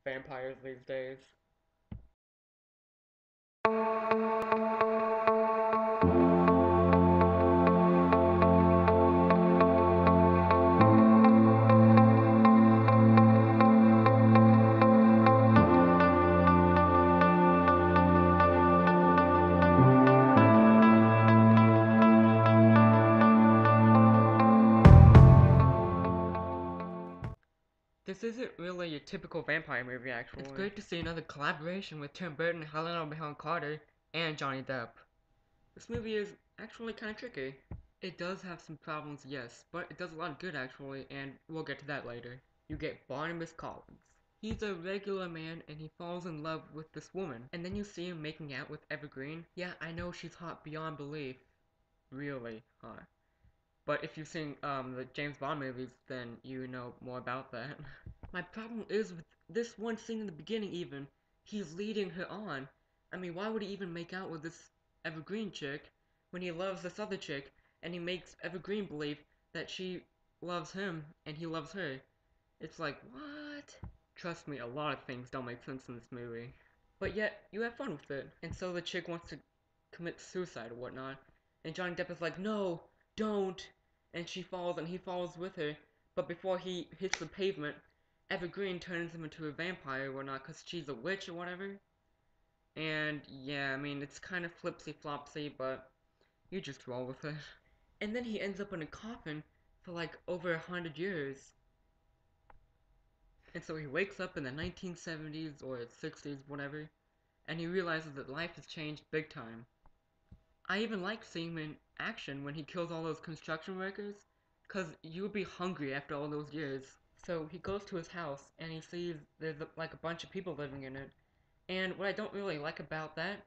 vampires these days. This isn't really a typical vampire movie, actually. It's great to see another collaboration with Tim Burton, Helena Bonham Carter, and Johnny Depp. This movie is actually kind of tricky. It does have some problems, yes, but it does a lot of good actually, and we'll get to that later. You get Barnabas Collins. He's a regular man and he falls in love with this woman. And then you see him making out with Evergreen. Yeah, I know she's hot beyond belief. Really hot. But if you've seen the James Bond movies, then you know more about that. My problem is with this one scene in the beginning even, he's leading her on. I mean, why would he even make out with this Evergreen chick when he loves this other chick and he makes Evergreen believe that she loves him and he loves her? It's like, what? Trust me, a lot of things don't make sense in this movie. But yet, you have fun with it. And so the chick wants to commit suicide or whatnot. And Johnny Depp is like, no, don't. And she falls and he falls with her. But before he hits the pavement, Evergreen turns him into a vampire or whatnot because she's a witch or whatever. And yeah, I mean, it's kind of flipsy flopsy, but you just roll with it. And then he ends up in a coffin for like over 100 years. And so he wakes up in the 1970s or 60s, whatever, and he realizes that life has changed big time. I even like seeing him in action when he kills all those construction workers, because you would be hungry after all those years. So he goes to his house and he sees there's like a bunch of people living in it. And what I don't really like about that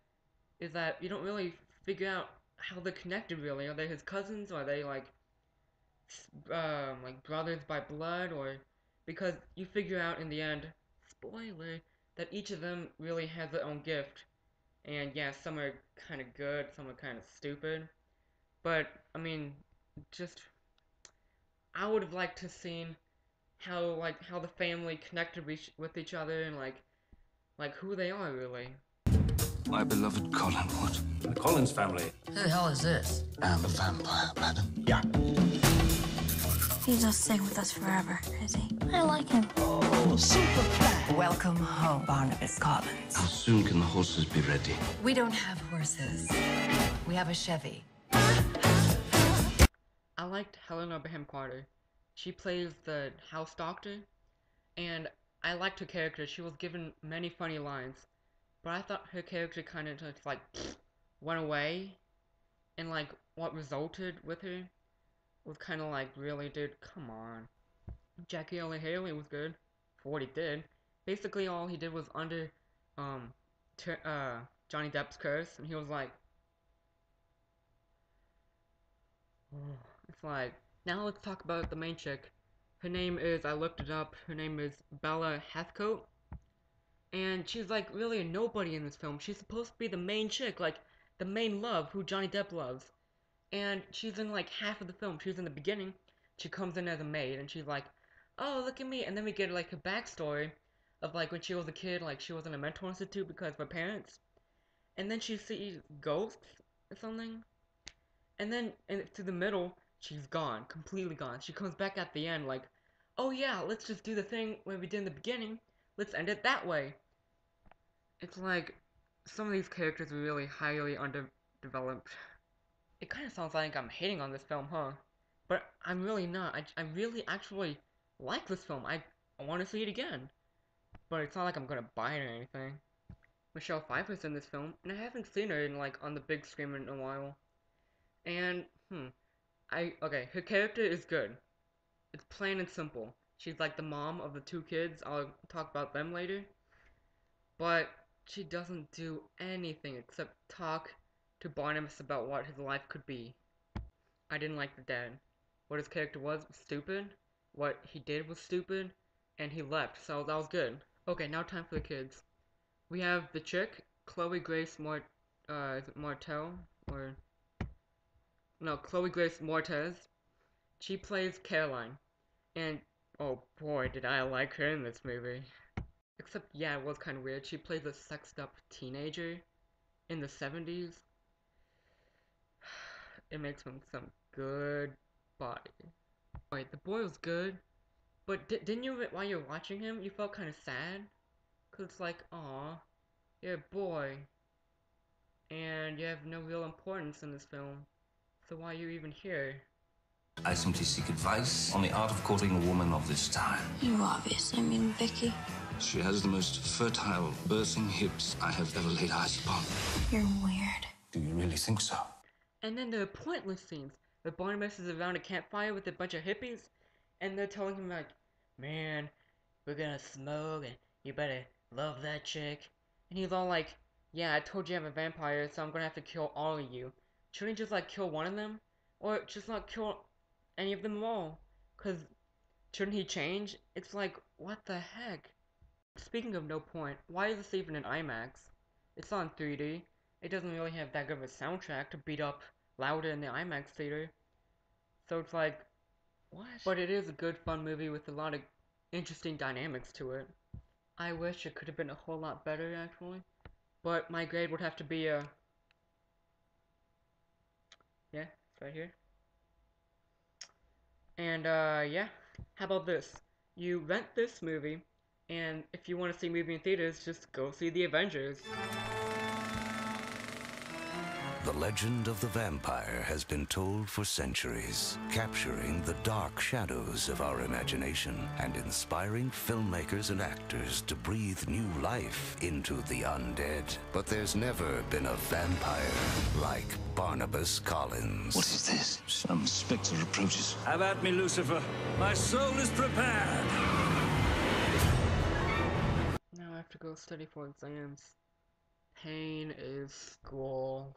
is that you don't really figure out how they're connected really. Are they his cousins? Are they like brothers by blood? Or because you figure out in the end, spoiler, that each of them really has their own gift. And yeah, some are kind of good, some are kind of stupid. But I mean, just I would have liked to seen how the family connected with each other and like who they are really. My beloved Collinwood. The Collins family. Who the hell is this? I'm a vampire, madam. Yeah. He's not staying with us forever, is he? I like him. Oh, super flat. Welcome home, Barnabas Collins. How soon can the horses be ready? We don't have horses. We have a Chevy. I liked Helena Bonham Carter. She plays the house doctor, and I liked her character. She was given many funny lines, but I thought her character kind of just like went away, and like what resulted with her was kind of like, really, dude, come on. Jackie Earle Haley was good for what he did. Basically, all he did was under um Johnny Depp's curse, and he was like, it's like, now let's talk about the main chick. Her name is, I looked it up, her name is Bella Heathcote. And she's like really a nobody in this film. She's supposed to be the main chick, like the main love who Johnny Depp loves. And she's in like half of the film. She's in the beginning. She comes in as a maid and she's like, oh, look at me. And then we get like a backstory of like when she was a kid, like she was in a mental institute because of her parents. And then she sees ghosts or something. And then to the middle, she's gone, completely gone. She comes back at the end like, oh yeah, let's just do the thing where we did in the beginning. Let's end it that way. It's like some of these characters are really highly underdeveloped. It kind of sounds like I'm hating on this film, huh? But I'm really not. I really actually like this film. I want to see it again. But it's not like I'm gonna buy it or anything. Michelle Pfeiffer's in this film, and I haven't seen her in like on the big screen in a while. And okay, her character is good. It's plain and simple. She's like the mom of the two kids. I'll talk about them later. But she doesn't do anything except talk to Barnabas about what his life could be. I didn't like the dad. What his character was stupid. What he did was stupid. And he left, so that was good. Okay, now time for the kids. We have the chick, Chloe Grace is it Martell? Or no, Chloe Grace Moretz. She plays Caroline. And oh boy, did I like her in this movie. Except, yeah, it was kind of weird. She plays a sexed up teenager in the 70s. It makes him some good body. Wait, the boy was good, but didn't you, while you're watching him, you felt kind of sad? Cause it's like, aw, you're a boy, and you have no real importance in this film, so why are you even here? I simply seek advice on the art of courting a woman of this time. You obviously mean Vicky. She has the most fertile, birthing hips I have ever laid eyes upon. You're weird. Do you really think so? And then there are pointless scenes where Barnabas is around a campfire with a bunch of hippies, and they're telling him like, man, we're gonna smoke, and you better love that chick. And he's all like, yeah, I told you I'm a vampire, so I'm gonna have to kill all of you. Shouldn't he just like kill one of them? Or just not kill any of them at all? Cause shouldn't he change? It's like, what the heck? Speaking of no point, why is this even in IMAX? It's on 3D. It doesn't really have that good of a soundtrack to beat up louder in the IMAX theater. So it's like, what? But it is a good fun movie with a lot of interesting dynamics to it. I wish it could have been a whole lot better actually. But my grade would have to be a... yeah, it's right here. And yeah, how about this? You rent this movie, and if you want to see a movie in theaters, just go see The Avengers. The legend of the vampire has been told for centuries, capturing the dark shadows of our imagination and inspiring filmmakers and actors to breathe new life into the undead. But there's never been a vampire like Barnabas Collins. What is this? Some spectre approaches. Have at me, Lucifer. My soul is prepared. Now I have to go study for exams. Pain is school.